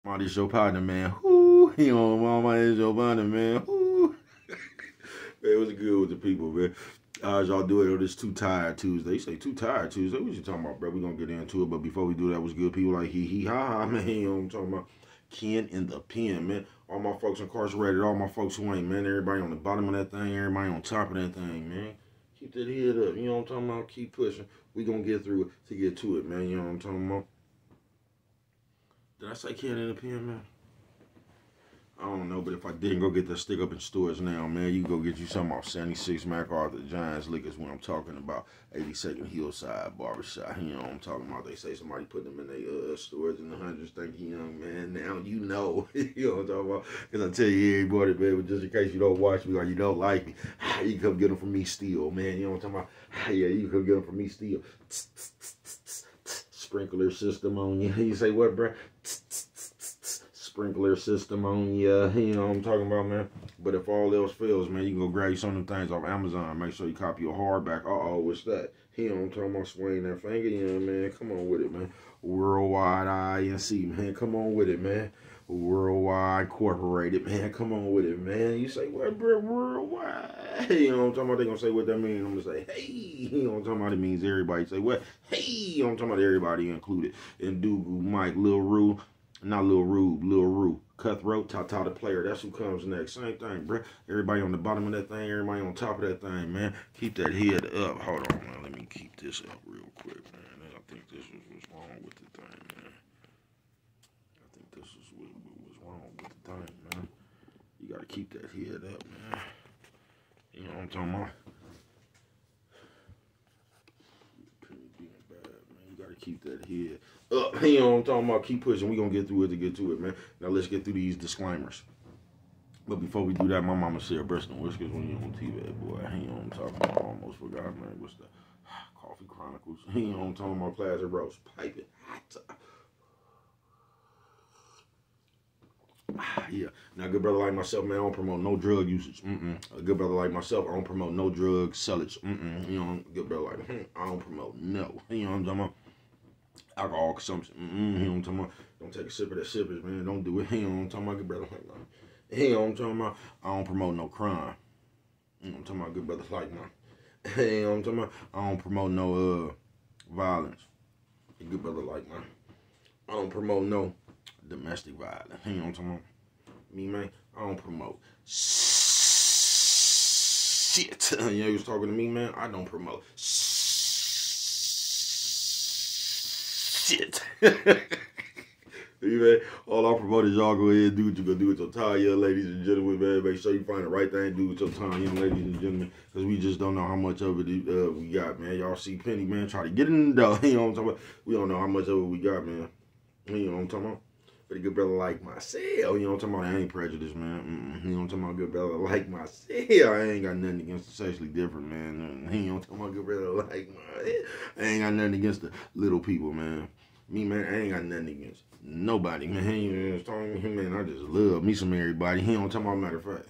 Mama, this your partner, man. Whoo, mama, this your partner, man. Whoo. Man, it was good with the people, man. As y'all doing on this Too Tired Tuesday. You say Too Tired Tuesday? What you talking about, bro? We gonna get into it, but before we do that, was good people like he ha ha, man. You know what I'm talking about? Ken in the pen, man. All my folks incarcerated, all my folks who ain't, man. Everybody on the bottom of that thing, everybody on top of that thing, man. Keep that head up. You know what I'm talking about? Keep pushing. We gonna get through it to get to it, man. You know what I'm talking about? Did I say Ken in the pen, man? I don't know, but if I didn't, go get that stick up in stores now, man. You go get you some off 76 MacArthur Giants Liquors when I'm talking about 82nd Hillside Barbershop. You know what I'm talking about. They say somebody put them in their stores in the hundreds. Thank you, young man. Now you know. You know what I'm talking about. Because I tell you, everybody, man, but just in case you don't watch me or you don't like me, you can come get them from me still, man. You know what I'm talking about. Yeah, you can come get them from me still. Sprinkler system on you. You say what, bro? Sprinkler system on you. You know what I'm talking about, man. But if all else fails, man, you can go grab you some of them things off Amazon. Make sure you copy a hardback. What's that? You know what I'm talking about, swinging that finger. You know, man. Come on with it, man. Worldwide INC, man. Come on with it, man. Worldwide Incorporated, man. Come on with it, man. You say, what, bro? Worldwide. You know what I'm talking about? They gonna say what that means. I'm gonna say, hey. You know what I'm talking about? It means everybody. Say what? Hey. You know what I'm talking about? Everybody included. And Dugu, Mike, Lil Rue. Not Lil Rube, Lil Rue. Cutthroat, Tata the player. That's who comes next. Same thing, bro. Everybody on the bottom of that thing, everybody on top of that thing, man. Keep that head up. Hold on, man. Let me keep this up real quick, man. I think this is what's wrong with the thing, man. I think this is what's wrong with the thing, man. You gotta keep that head up, man. You know what I'm talking about? You gotta keep that head up. You know what I'm talking about? Keep pushing. We gonna get through it to get to it, man. Now let's get through these disclaimers. But before we do that, my mama said breast and whiskers when you on TV, boy. You know what I'm talking about? I almost forgot, man. What's the Coffee Chronicles? You know what I'm talking about? Classic roast. Pipe it hot. Yeah. Now, a good brother like myself, man, I don't promote no drug usage. A good brother like myself, I don't promote no drug sellage. You know, a good brother like me, I don't promote no. You know what I'm talking about? Alcohol consumption. You know what I'm talking about? Don't take a sip of that sippers, man. Don't do it. You know what I'm talking about? Good brother like mine. You know what I'm talking about? I don't promote no crime. You know what I'm talking about? Good brother like mine. You know what I'm talking about? I don't promote no violence. A good brother like mine. I don't promote no domestic violence. You know what I'm talking about? Me, man, I don't promote shit. You know, you was talking to me, man. I don't promote shit. Man, all I promote is y'all go ahead and do what you gonna do with your time, young ladies and gentlemen, man. Make sure you find the right thing to do with your time, young ladies and gentlemen, because we just don't know how much of it we got, man. Y'all see Penny, man, try to get in the door. You know what I'm talking about? We don't know how much of it we got, man. You know what I'm talking about? But a good brother like myself, you know what I'm talking about? I ain't prejudiced, man. You know what I'm talking about? Good brother like myself. I ain't got nothing against the sexually different, man. You know what I'm talking about? Good brother like myself. I ain't got nothing against the little people, man. Me, man, I ain't got nothing against nobody, man. You know what I'm talking about? Man, I just love me some everybody. You know what I'm talking about? Matter of fact,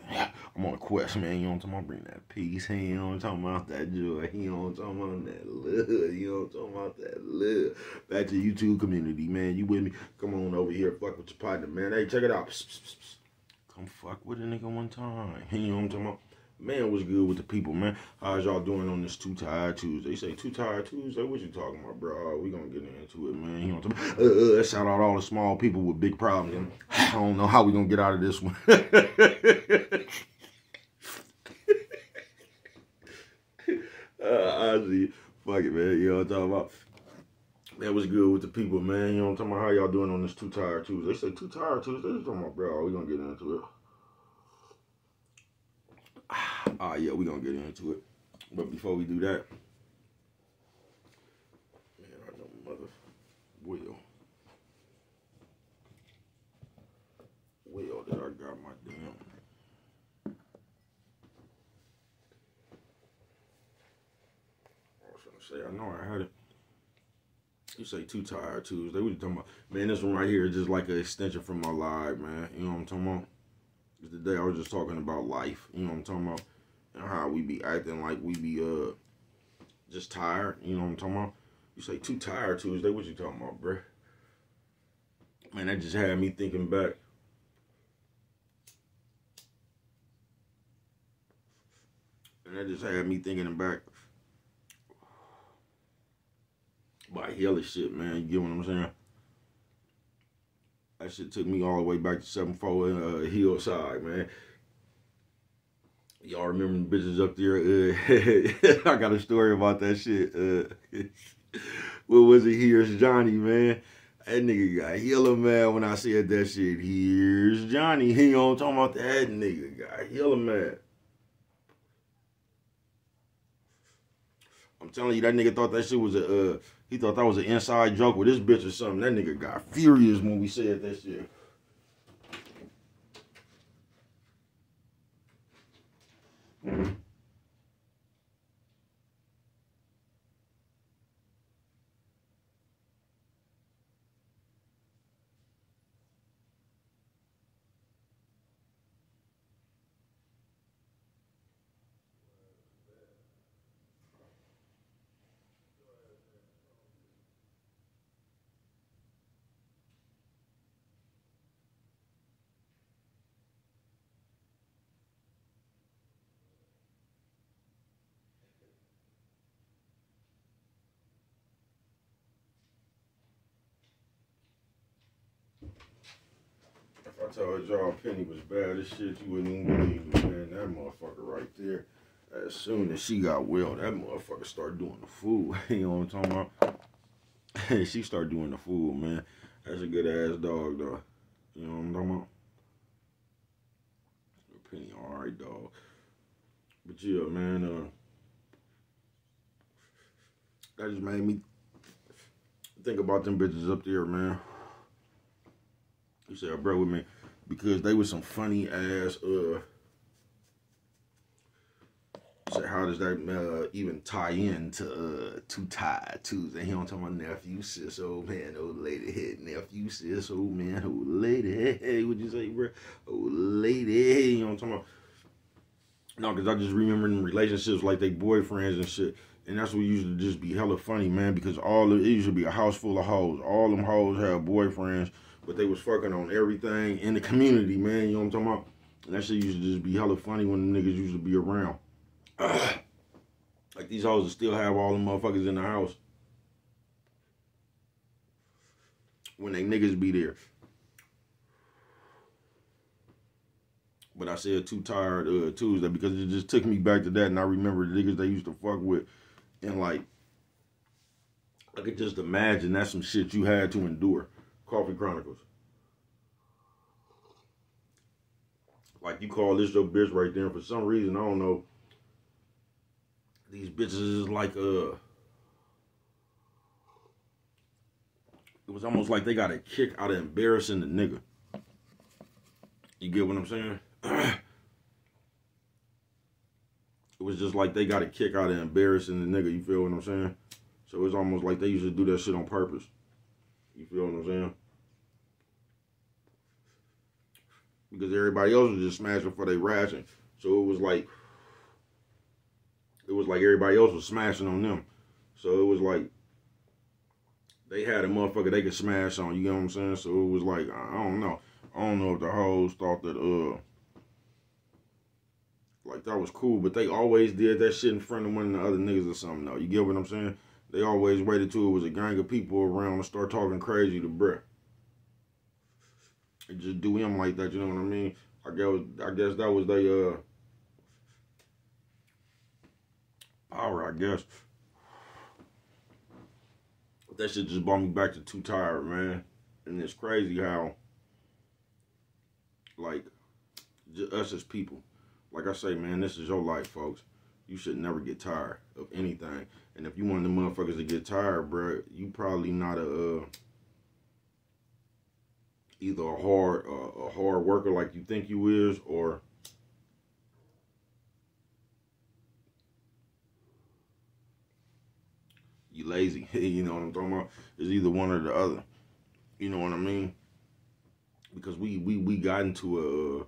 I'm on a quest, man. You know what I'm talking about? Bring that peace. You know what I'm talking about? That joy. You know what I'm talking about? That love. You know what I'm talking about? That love. Back to the YouTube community, man. You with me? Come on over here. Fuck with your partner, man. Hey, check it out. Come fuck with a nigga one time. You know what I'm talking about? Man, what's good with the people, man? How's y'all doing on this Too Tired Tuesday? You say Too Tired Tuesday? What you talking about, bro? We gonna get into it, man. You know what I'm talking about? Shout out all the small people with big problems. I don't know how we gonna get out of this one. Honestly, fuck it, man. You know what I'm talking about? Man, what's good with the people, man? You know what I'm talking about? How y'all doing on this Too Tired Tuesday? They say Too Tired Tuesday. What you talking about, bro? We gonna get into it. Yeah, we gonna get into it. But before we do that, man, I know mother Will that I got my damn. I was gonna say, I know I had it. You say Too Tired Tuesday. What you talking about? Man, this one right here is just like an extension from my life, man. You know what I'm talking about? It's the day I was just talking about life. You know what I'm talking about? And how we be acting like we be just tired. You know what I'm talking about? You say Too Tired Tuesday. What you talking about, bruh? Man, that just had me thinking back. And that just had me thinking back about hella shit, man. You get what I'm saying? That shit took me all the way back to 74 Hillside, man. Y'all remember the bitches up there? I got a story about that shit. What was it? Here's Johnny, man. That nigga got hella mad when I said that shit. Here's Johnny. He on talking about that nigga got hella mad. I'm telling you, that nigga thought that shit was he thought that was an inside joke with this bitch or something. That nigga got furious when we said that shit. If I told y'all Penny was bad as shit, you wouldn't even believe me, man. That motherfucker right there. As soon as she got well, that motherfucker started doing the food. You know what I'm talking about? She started doing the food, man. That's a good ass dog, though. You know what I'm talking about? Penny, alright, dog. But yeah, man, that just made me think about them bitches up there, man. You said, bro, with me, because they was some funny ass, so how does that even tie into Two Tied Tuesday? He don't talk about nephew, sis, old man, old lady, head nephew, sis, old man, old lady, hey, what'd you say, bro? Old lady, you know what I'm talking about? No, because I just remember in relationships like they boyfriends and shit. And that's what used to just be hella funny, man, because it used to be a house full of hoes. All them hoes had boyfriends, but they was fucking on everything in the community, man. You know what I'm talking about? And that shit used to just be hella funny when the niggas used to be around. Like these hoes still have all them motherfuckers in the house when they niggas be there. But I said Too Tired Tuesday because it just took me back to that, and I remember the niggas they used to fuck with, and like I could just imagine that's some shit you had to endure. Coffee Chronicles. Like you call this your bitch right there, and for some reason I don't know. These bitches is like it was almost like they got a kick out of embarrassing the nigga. You get what I'm saying? It was just like they got a kick out of embarrassing the nigga, you feel what I'm saying? So it's almost like they used to do that shit on purpose. You feel what I'm saying? Because everybody else was just smashing for their ration. So it was like everybody else was smashing on them. So it was like they had a motherfucker they could smash on, you get what I'm saying? So it was like, I don't know. I don't know if the hoes thought that, like that was cool, but they always did that shit in front of one of the other niggas or something, though. You get what I'm saying? They always waited till it was a gang of people around to start talking crazy to bruh. And just do him like that, you know what I mean? I guess that was they, power, I guess. That shit just brought me back to Too Tired, man. And it's crazy how, like, us as people, like I say, man, this is your life, folks. You should never get tired of anything. And if you want the motherfuckers to get tired, bro, you probably not either a hard worker like you think you is, or you lazy. You know what I'm talking about? It's either one or the other. You know what I mean? Because we got into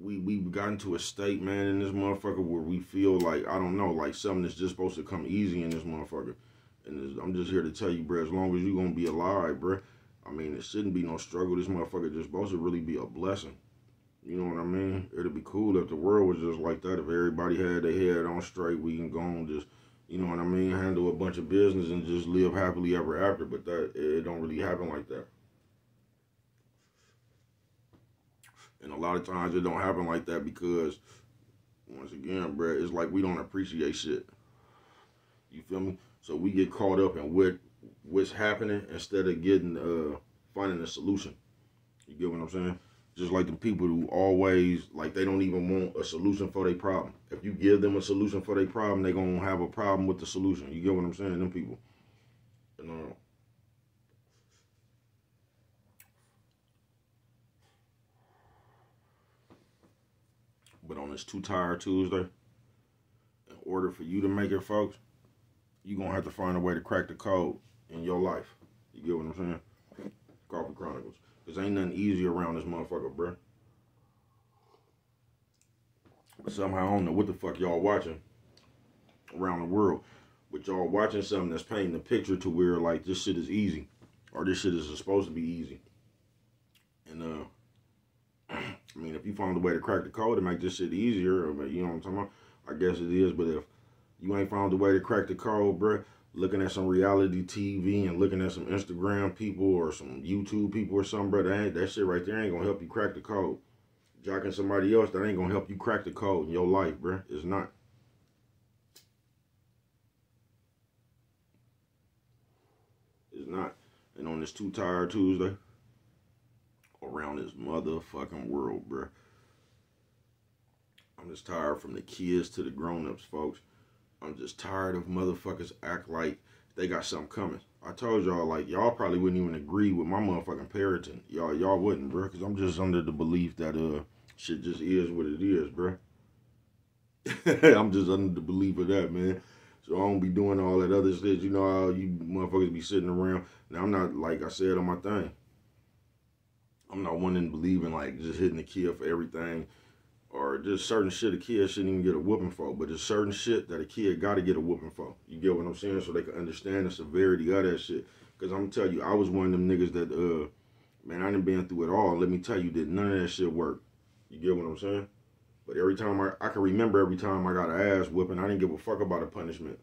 we got into a state, man, in this motherfucker where we feel like, I don't know, like something that's just supposed to come easy in this motherfucker. And I'm just here to tell you, bro, as long as you gonna be alive, bro, I mean, it shouldn't be no struggle. This motherfucker just supposed to really be a blessing. You know what I mean? It'd be cool if the world was just like that. If everybody had their head on straight, we can go and just, you know what I mean, handle a bunch of business and just live happily ever after. But that it don't really happen like that. And a lot of times it don't happen like that because, once again, bruh, it's like we don't appreciate shit. You feel me? So we get caught up in what's happening instead of getting finding a solution. You get what I'm saying? Just like the people who always, like, they don't even want a solution for their problem. If you give them a solution for their problem, they're going to have a problem with the solution. You get what I'm saying? Them people. You know. But on this Too Tired Tuesday, in order for you to make it, folks, you're going to have to find a way to crack the code in your life. You get what I'm saying? Coffee Chronicles. Because ain't nothing easy around this motherfucker, bruh. But somehow, I don't know what the fuck y'all watching around the world. But y'all watching something that's painting a picture to where, like, this shit is easy. Or this shit is supposed to be easy. And, I mean, if you found a way to crack the code to make this shit easier, you know what I'm talking about? I guess it is. But if you ain't found a way to crack the code, bruh, looking at some reality TV and looking at some Instagram people or some YouTube people or something, bro, that shit right there ain't gonna help you crack the code. Jocking somebody else, that ain't gonna help you crack the code in your life, bro. It's not. It's not. And on this Too Tired Tuesday, around this motherfucking world, bro, I'm just tired from the kids to the grown-ups, folks. I'm just tired of motherfuckers act like they got something coming. I told y'all, like, y'all probably wouldn't even agree with my motherfucking parenting. Y'all wouldn't, bro, because I'm just under the belief that, shit just is what it is, bro. I'm just under the belief of that, man. So I don't be doing all that other shit. You know how you motherfuckers be sitting around. Now, I'm not, like I said on my thing, I'm not one in believing, like, just hitting the kid for everything. Or just certain shit a kid shouldn't even get a whooping for. But there's certain shit that a kid got to get a whooping for. You get what I'm saying? So they can understand the severity of that shit. Because I'm going to tell you, I was one of them niggas that, man, I done been through it all. Let me tell you that none of that shit worked. You get what I'm saying? But every time I can remember every time I got an ass whooping, I didn't give a fuck about a punishment.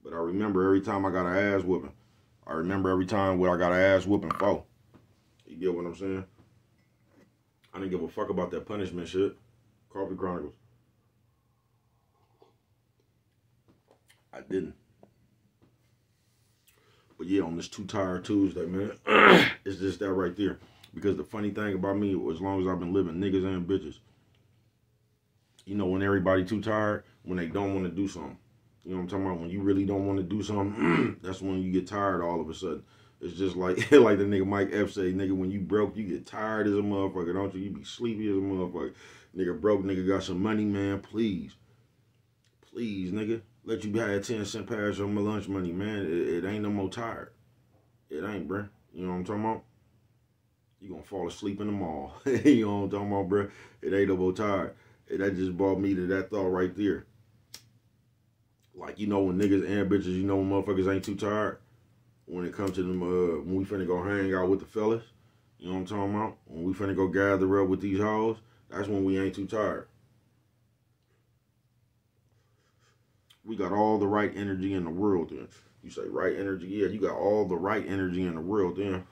But I remember every time I got an ass whooping. I remember every time where I got an ass whooping for. You get what I'm saying? I didn't give a fuck about that punishment shit. Coffee Chronicles. I didn't. But yeah, on this Too Tired Tuesday, man, it's just that right there. Because the funny thing about me, as long as I've been living, niggas and bitches, you know, when everybody too tired, when they don't want to do something. You know what I'm talking about? When you really don't want to do something, that's when you get tired all of a sudden. It's just like like the nigga Mike F say, nigga, when you broke, you get tired as a motherfucker, don't you? You be sleepy as a motherfucker. Nigga broke, nigga got some money, man, please. Please, nigga. Let you have 10 cent pass on my lunch money, man. It ain't no more tired. It ain't, bruh. You know what I'm talking about? You gonna fall asleep in the mall. You know what I'm talking about, bruh? It ain't no more tired. That just brought me to that thought right there. Like, you know, when niggas and bitches, you know when motherfuckers ain't too tired? When it comes to them, when we finna go hang out with the fellas, you know what I'm talking about? When we finna go gather up with these hoes, that's when we ain't too tired. We got all the right energy in the world then. You say right energy? Yeah, you got all the right energy in the world then.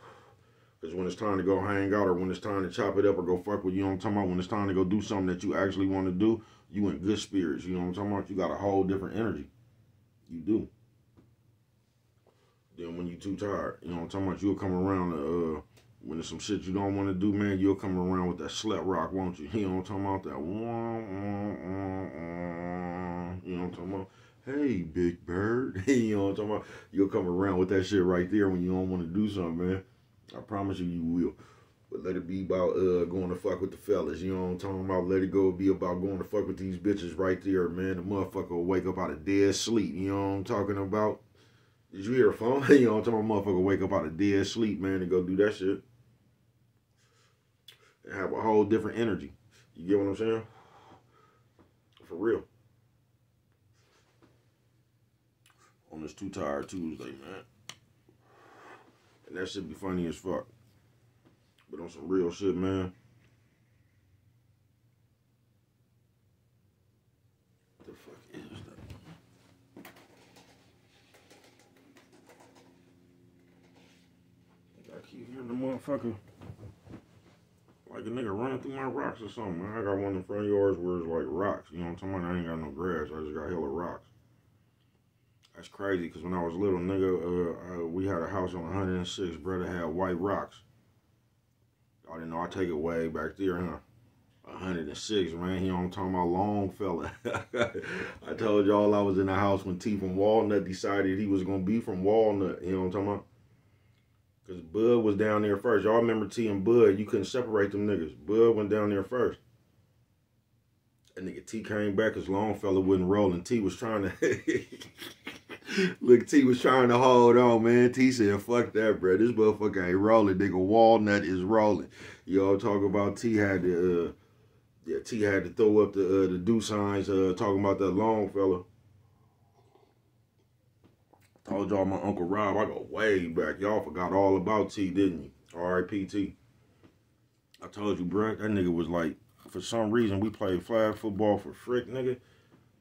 Because when it's time to go hang out or when it's time to chop it up or go fuck with you know what I'm talking about, when it's time to go do something that you actually want to do, you in good spirits. You know what I'm talking about? You got a whole different energy. You do. Then when you too tired, you know what I'm talking about, you'll come around when there's some shit you don't want to do, man, you'll come around with that slut rock, won't you? You know what I'm talking about? That you know what I'm talking about? Hey, Big Bird. You know what I'm talking about? You'll come around with that shit right there when you don't want to do something, man. I promise you, you will. But let it be about going to fuck with the fellas. You know what I'm talking about? Let it go be about going to fuck with these bitches right there, man. The motherfucker will wake up out of dead sleep. You know what I'm talking about? Did you hear a phone? You know what I'm talking about? Motherfucker wake up out of dead sleep, man, and go do that shit. And have a whole different energy. You get what I'm saying? For real. on this Too Tired Tuesday, man. And that shit be funny as fuck. But on some real shit, man. What the fuck is that? I keep hearing the motherfucker like a nigga running through my rocks or something, man. I got one in the front yards where it's like rocks. You know what I'm talking about? I ain't got no grass. I just got hella rocks. That's crazy, because when I was little, nigga, we had a house on 106, brother, had white rocks. I didn't know. I take it way back there, huh? 106, man. You know what I'm talking about? Long fella. I told y'all I was in the house when T from Walnut decided he was going to be from Walnut. You know what I'm talking about? Because Bud was down there first. Y'all remember T and Bud? You couldn't separate them niggas. Bud went down there first. That nigga T came back because Longfellow wasn't rolling. T was trying to... Look, T was trying to hold on, man. T said, fuck that, bro. This motherfucker ain't rolling. Nigga, Walnut is rolling. Y'all talk about T had to... T had to throw up the do signs talking about that Longfellow. Told y'all my Uncle Rob, I go way back. Y'all forgot all about T, didn't you? R.I.P. T. I told you, bro, that nigga was like, for some reason, we played flag football for frick, nigga.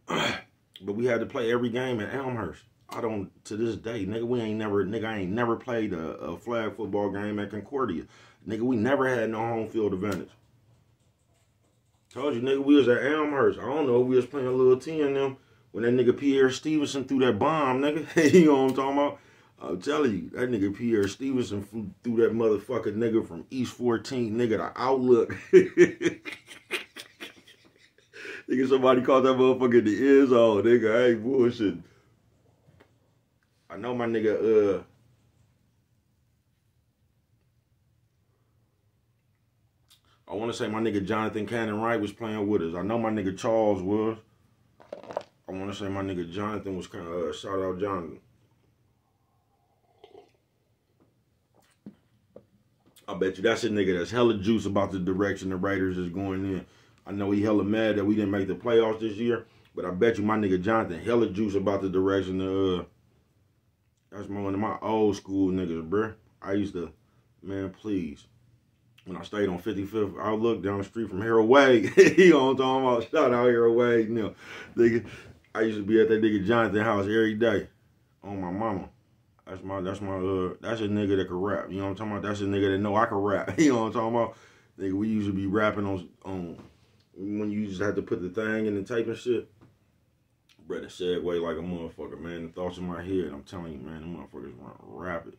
But we had to play every game in Elmhurst. I don't, to this day, nigga, I ain't never played a flag football game at Concordia. Nigga, we never had no home field advantage. Told you, nigga, we was at Elmhurst. I don't know if we was playing a little T in them when that nigga Pierre Stevenson threw that bomb, nigga. You know what I'm talking about? I'm telling you, that nigga Pierre Stevenson threw that motherfucking nigga from East 14, nigga, the Outlook. Nigga, somebody called that motherfucker the ears on, nigga. I ain't bullshit. I know my nigga, I want to say my nigga Jonathan Cannon Wright was playing with us. I know my nigga Charles was. I want to say my nigga Jonathan was kind of, shout out Jonathan. I bet you that's a nigga that's hella juice about the direction the Raiders is going in. I know he hella mad that we didn't make the playoffs this year, but I bet you my nigga Jonathan hella juice about the direction. That's one of my old school niggas, bruh. I used to, man, please. When I stayed on 55th Outlook down the street from Harold Wade, you know what I'm talking about? Shout out Harold Wade, you know. Nigga, I used to be at that nigga Jonathan house every day on my mama. That's a nigga that can rap. You know what I'm talking about? That's a nigga that know I can rap. You know what I'm talking about? Nigga, we used to be rapping on when you just had to put the thing in the tape and shit. Brother segue like a motherfucker, man. The thoughts in my head, I'm telling you, man, the motherfuckers run rapid.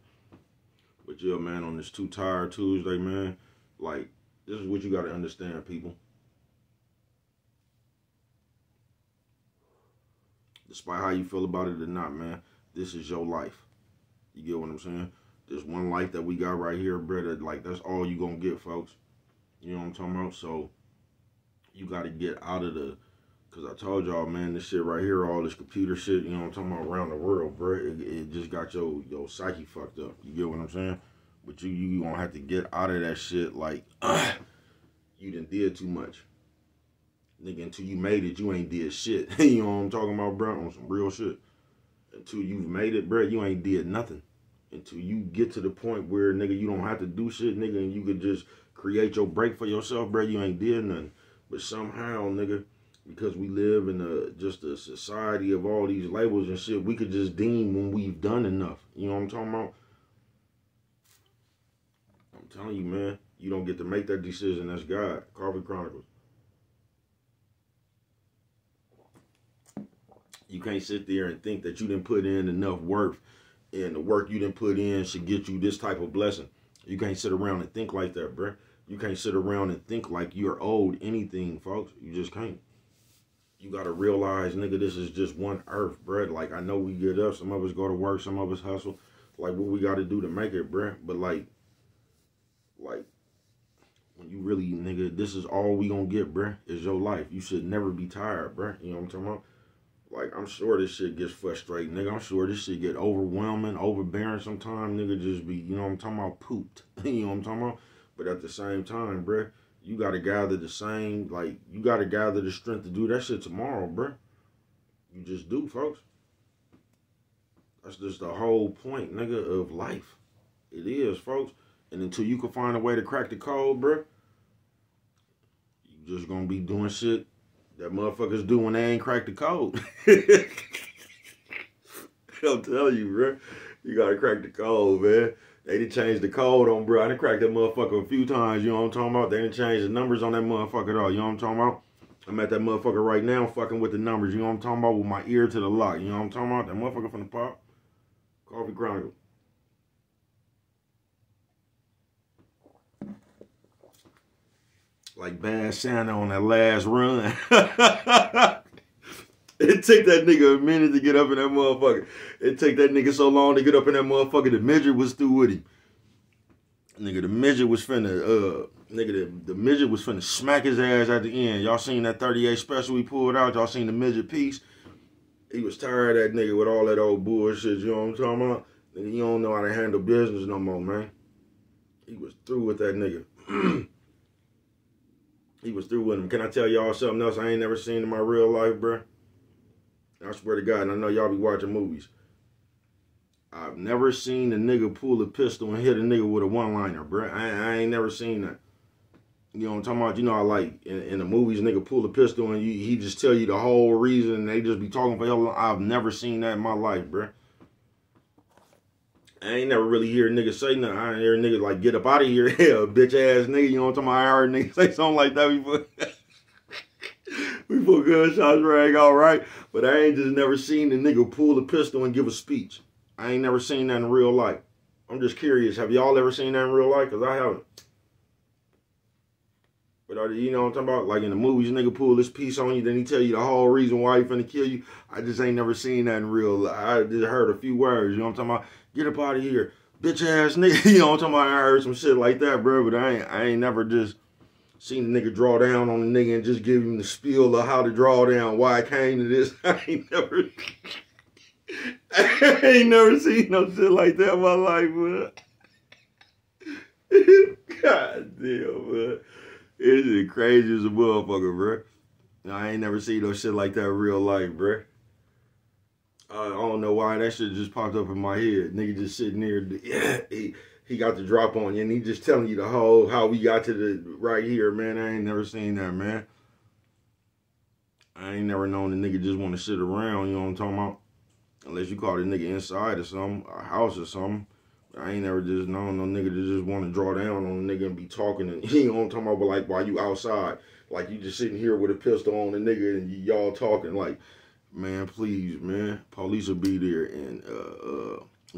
But yeah, man, on this Too Tired Tuesday, man, like, this is what you gotta understand, people. Despite how you feel about it or not, man, this is your life. You get what I'm saying? There's one life that we got right here, brother. Like, that's all you gonna get, folks. You know what I'm talking about? So, you gotta get out of the... Because I told y'all, man, this shit right here, all this computer shit, you know what I'm talking about, around the world, bro, it just got your psyche fucked up. You get what I'm saying? But you gonna have to get out of that shit like, you done did too much. Nigga, until you made it, you ain't did shit. You know what I'm talking about, bro? On some real shit. Until you've made it, bro, you ain't did nothing. Until you get to the point where, nigga, you don't have to do shit, nigga, and you could just create your break for yourself, bro, you ain't did nothing. But somehow, nigga, because we live in just a society of all these labels and shit, we could just deem when we've done enough. You know what I'm talking about? I'm telling you, man, you don't get to make that decision. That's God. Coffee Chronicles. You can't sit there and think that you didn't put in enough work and the work you didn't put in should get you this type of blessing. You can't sit around and think like that, bro. You can't sit around and think like you're owed anything, folks. You just can't. You got to realize, nigga, this is just one earth, bruh. Like, I know we get up. Some of us go to work. Some of us hustle. Like, what we got to do to make it, bruh. But, like, when you really, nigga, this is all we gonna get, bruh, is your life. You should never be tired, bruh. You know what I'm talking about? Like, I'm sure this shit gets frustrating, nigga. I'm sure this shit get overwhelming, overbearing sometimes. Nigga just be, you know what I'm talking about, pooped. You know what I'm talking about? But at the same time, bruh, you got to gather the same, like, you got to gather the strength to do that shit tomorrow, bruh. You just do, folks. That's just the whole point, nigga, of life. It is, folks. And until you can find a way to crack the code, bruh, you just gonna be doing shit that motherfuckers do when they ain't cracked the code. I'm telling you, bruh. You gotta crack the code, man. They done changed the code on, bro. I done cracked that motherfucker a few times, you know what I'm talking about? They done changed the numbers on that motherfucker, though, you know what I'm talking about? I'm at that motherfucker right now fucking with the numbers, you know what I'm talking about? With my ear to the lock, you know what I'm talking about? That motherfucker from the pop. Coffee Chronicle. Like Bad Santa on that last run. It took that nigga a minute to get up in that motherfucker. It took that nigga so long to get up in that motherfucker. The midget was through with him. Nigga, the midget was finna, the midget was finna smack his ass at the end. Y'all seen that 38 special we pulled out? Y'all seen the midget piece? He was tired of that nigga with all that old bullshit, you know what I'm talking about? Nigga, you don't know how to handle business no more, man. He was through with that nigga. He was through with him. Can I tell y'all something else I ain't never seen in my real life, bruh? I swear to God, and I know y'all be watching movies. I've never seen a nigga pull a pistol and hit a nigga with a one-liner, bruh. I ain't never seen that. You know what I'm talking about? You know, I like, in the movies, nigga pull a pistol and he just tell you the whole reason and they just be talking for hell long. I've never seen that in my life, bruh. I ain't never really hear a nigga say nothing. I ain't hear a nigga like, get up out of here. Hell, bitch ass nigga. You know what I'm talking about? I heard niggas say something like that before. Before gunshots rang all right. But I ain't just never seen a nigga pull a pistol and give a speech. I ain't never seen that in real life. I'm just curious. Have y'all ever seen that in real life? Because I haven't. But you know what I'm talking about? Like in the movies, nigga pull this piece on you, then he tell you the whole reason why he finna kill you. I just ain't never seen that in real life. I just heard a few words, you know what I'm talking about? Get up out of here, bitch ass nigga. You know what I'm talking about? I heard some shit like that, bro. But I ain't never just seen the nigga draw down on the nigga and just give him the spiel of how to draw down, why I came to this. I ain't never seen no shit like that in my life, bro. God damn, bro. It's just crazy as a motherfucker, bro. I ain't never seen no shit like that in real life, bro. I don't know why that shit just popped up in my head. Nigga just sitting there, he got the drop on you, and he just telling you the whole, how we got to the right here, man. I ain't never seen that, man. I ain't never known the nigga just want to sit around, you know what I'm talking about? Unless you call the nigga inside or something, a house or something. I ain't never just known no nigga to just want to draw down on a nigga and be talking, and you know what I'm talking about, but like while you outside, like you just sitting here with a pistol on the nigga and y'all talking, like, man, please, man, police will be there in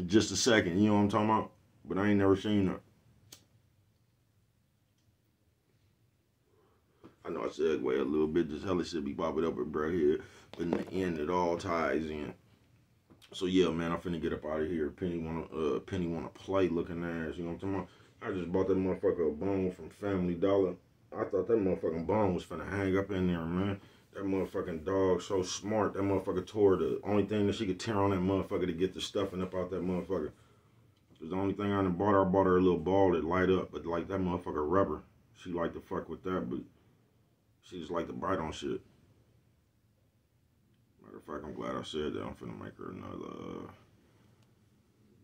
just a second, you know what I'm talking about? But I ain't never seen that. I know I segue a little bit, just hella shit be popping up with bro here, but in the end, it all ties in. So yeah, man, I'm finna get up out of here. Penny wanna play looking ass, you know what I'm talking about? I just bought that motherfucker a bone from Family Dollar. I thought that motherfucking bone was finna hang up in there, man. That motherfucking dog so smart. That motherfucker tore the only thing that she could tear on that motherfucker to get the stuffing up out that motherfucker. Cause the only thing I done bought her a little ball that light up, but like that motherfucker rubber. She like to fuck with that, but she just like to bite on shit. Matter of fact, I'm glad I said that. I'm finna make her another,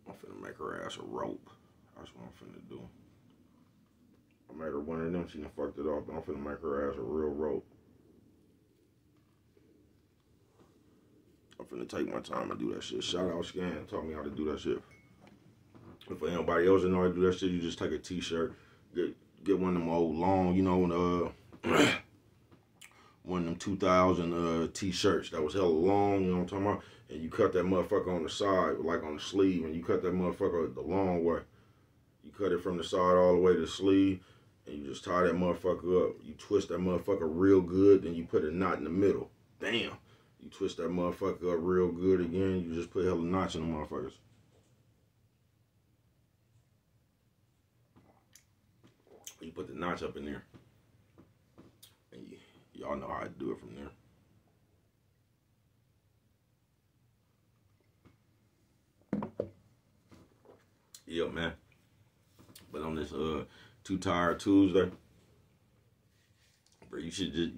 I'm finna make her ass a rope. That's what I'm finna do. I made her one of them, she done fucked it up, but I'm finna make her ass a real rope. I'm finna take my time and do that shit. Shout out Scan, taught me how to do that shit. And for anybody else that know how to do that shit, you just take a t-shirt, get one of them old long, you know, one of them 2000 t-shirts that was hella long, you know what I'm talking about? And you cut that motherfucker on the side, like on the sleeve, and you cut that motherfucker the long way. You cut it from the side all the way to the sleeve, and you just tie that motherfucker up. You twist that motherfucker real good, then you put a knot in the middle. Bam! You twist that motherfucker up real good again, you just put hella knots in the motherfuckers. You put the knots up in there. And y'all know how to do it from there. Yeah, man. But on this Too Tired Tuesday, bro, you should just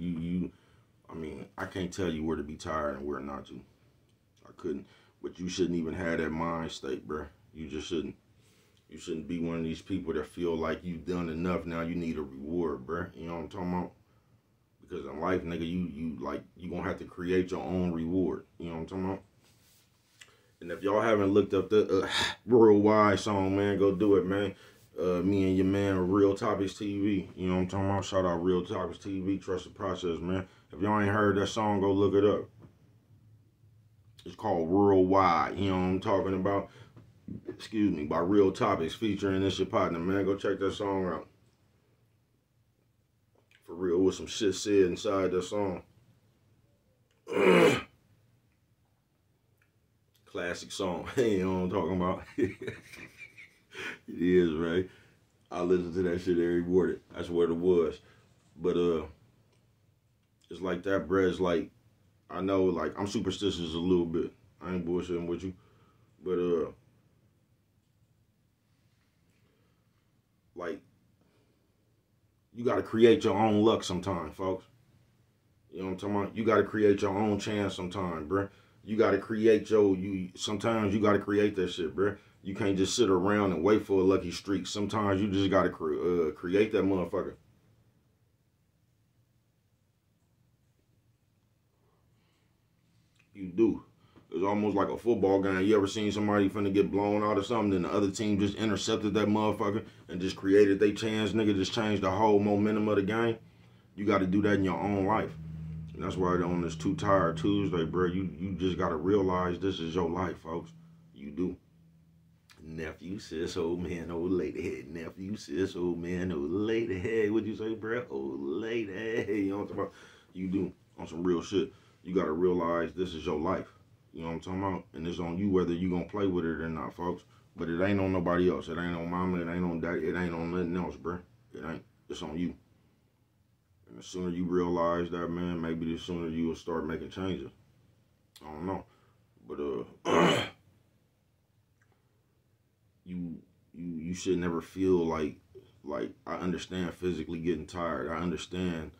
I mean, I can't tell you where to be tired and where not to. I couldn't. But you shouldn't even have that mind state, bro. You just shouldn't. You shouldn't be one of these people that feel like you've done enough. Now you need a reward, bro. You know what I'm talking about? Because in life, nigga, you gonna have to create your own reward. You know what I'm talking about? And if y'all haven't looked up the Worldwide song, man, go do it, man. Me and your man, Real Topics TV. You know what I'm talking about? Shout out Real Topics TV. Trust the process, man. If y'all ain't heard that song, go look it up. It's called Worldwide. You know what I'm talking about? Excuse me, by Real Topics featuring this your partner, man. Go check that song out. For real, with some shit said inside that song. Classic song. You know what I'm talking about? It is, right? I listen to that shit every morning. That's what it was. But it's like that, bruh. It's like, I know, like, I'm superstitious a little bit. I ain't bullshitting with you. But like, you gotta create your own luck sometime, folks. You know what I'm talking about? You gotta create your own chance sometime, bruh. You gotta create sometimes you gotta create that shit, bruh. You can't just sit around and wait for a lucky streak. Sometimes you just gotta create that motherfucker. You do. It's almost like a football game. You ever seen somebody finna get blown out or something, and the other team just intercepted that motherfucker and just created their chance, nigga, just changed the whole momentum of the game? You got to do that in your own life. And that's why on this Too Tired Tuesday, bro, you just got to realize this is your life, folks. You do. Nephew, sis, old man, old lady. Hey, nephew, sis, old man, old lady. Hey, what'd you say, bro? Old lady. Hey, you know what I'm talking about? You do. On some real shit. You got to realize this is your life. You know what I'm talking about? And it's on you whether you gonna play with it or not, folks. But it ain't on nobody else. It ain't on mama. It ain't on daddy. It ain't on nothing else, bruh. It ain't. It's on you. And the sooner you realize that, man, maybe the sooner you will start making changes. I don't know. But you should never feel like I understand physically getting tired. I understand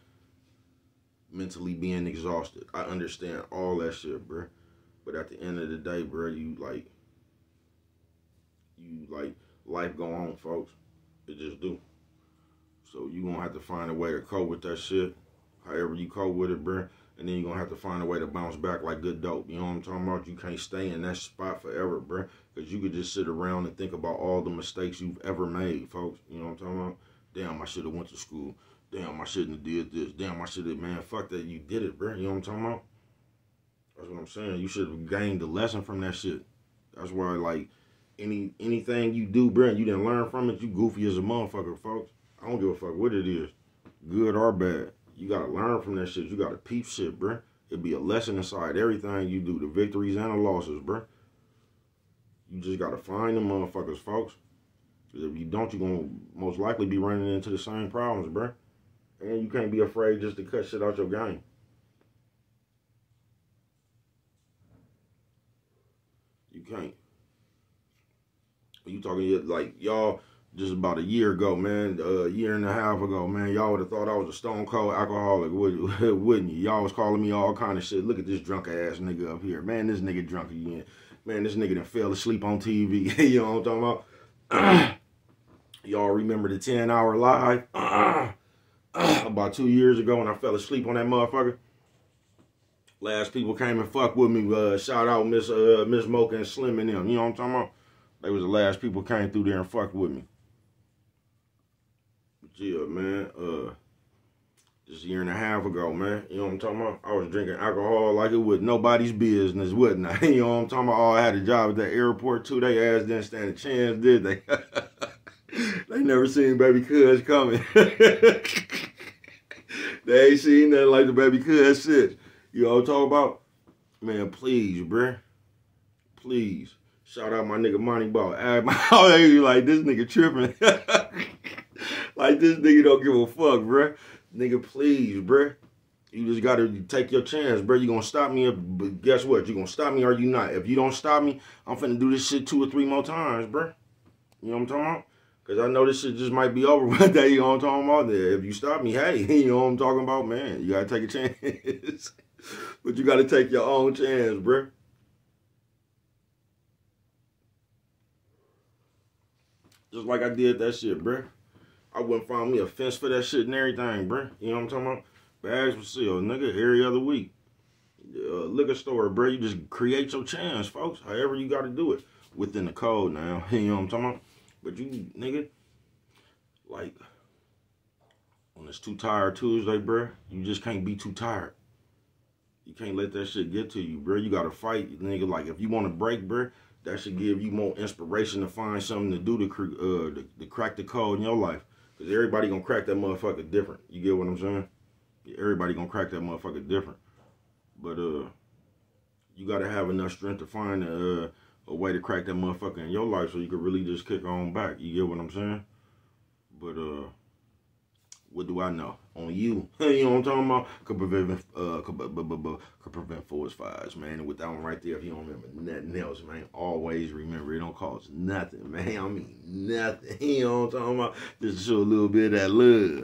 mentally being exhausted. I understand all that shit, bruh. But at the end of the day, bro, you life go on, folks. It just do. So you gonna have to find a way to cope with that shit, however you cope with it, bro. And then you gonna have to find a way to bounce back like good dope. You know what I'm talking about? You can't stay in that spot forever, bro. Because you could just sit around and think about all the mistakes you've ever made, folks. You know what I'm talking about? Damn, I should have went to school. Damn, I shouldn't have did this. Damn, I should have, man, fuck that. You did it, bro. You know what I'm talking about? That's what I'm saying. You should have gained a lesson from that shit. That's why, like, anything you do, bro, you didn't learn from it, you goofy as a motherfucker, folks. I don't give a fuck what it is, good or bad. You gotta learn from that shit. You gotta peep shit, bro. It'd be a lesson inside everything you do, the victories and the losses, bro. You just gotta find them motherfuckers, folks. Because if you don't, you're gonna most likely be running into the same problems, bro. And you can't be afraid just to cut shit out your game. You can't. You talking like y'all just about a year ago, man, a year and a half ago, man, y'all would have thought I was a stone cold alcoholic, wouldn't you? Y'all was calling me all kind of shit. Look at this drunk ass nigga up here. Man, this nigga drunk again. Man, this nigga done fell asleep on TV. You know what I'm talking about? Y'all remember the 10-hour live? About 2 years ago when I fell asleep on that motherfucker? Last people came and fucked with me. Shout out Miss Mocha and Slim and them. You know what I'm talking about? They was the last people came through there and fucked with me. But yeah, man. Just a year and a half ago, man. You know what I'm talking about? I was drinking alcohol like it was nobody's business, wasn't I? You know what I'm talking about? Oh, I had a job at that airport too. They ass didn't stand a chance, did they? They never seen Baby Cuz coming. They ain't seen nothing like the Baby Cuz shit. You know what I'm talking about? Man, please, bruh. Please. Shout out my nigga Monty Ball. Like, this nigga tripping. Like, this nigga don't give a fuck, bruh. Nigga, please, bruh. You just gotta take your chance, bruh. You gonna stop me, but guess what? You gonna stop me or you not? If you don't stop me, I'm finna do this shit 2 or 3 more times, bruh. You know what I'm talking about? Because I know this shit just might be over one day. You know what I'm talking about? If you stop me, hey, you know what I'm talking about? Man, you gotta take a chance. But you gotta take your own chance, bruh. Just like I did that shit, bruh. I wouldn't find me a fence for that shit and everything, bruh. You know what I'm talking about? Bags for sale, nigga, every other week. Liquor store, bruh. You just create your chance, folks. However you got to do it. Within the code now. You know what I'm talking about? But you, nigga, like, on this Too Tired Tuesday, bruh, you just can't be too tired. You can't let that shit get to you, bruh. You got to fight, nigga. Like, if you want to break, bruh, that should give you more inspiration to find something to do to crack the code in your life. Because everybody gonna crack that motherfucker different. You get what I'm saying? Everybody gonna crack that motherfucker different. But, you gotta have enough strength to find a way to crack that motherfucker in your life so you can really just kick on back. You get what I'm saying? But, what do I know? On you. You know what I'm talking about? Could prevent forest fires, man. And with that one right there, if you don't remember nothing else, man, always remember it don't cost nothing, man. I mean nothing. You know what I'm talking about? Just show a little bit of that love.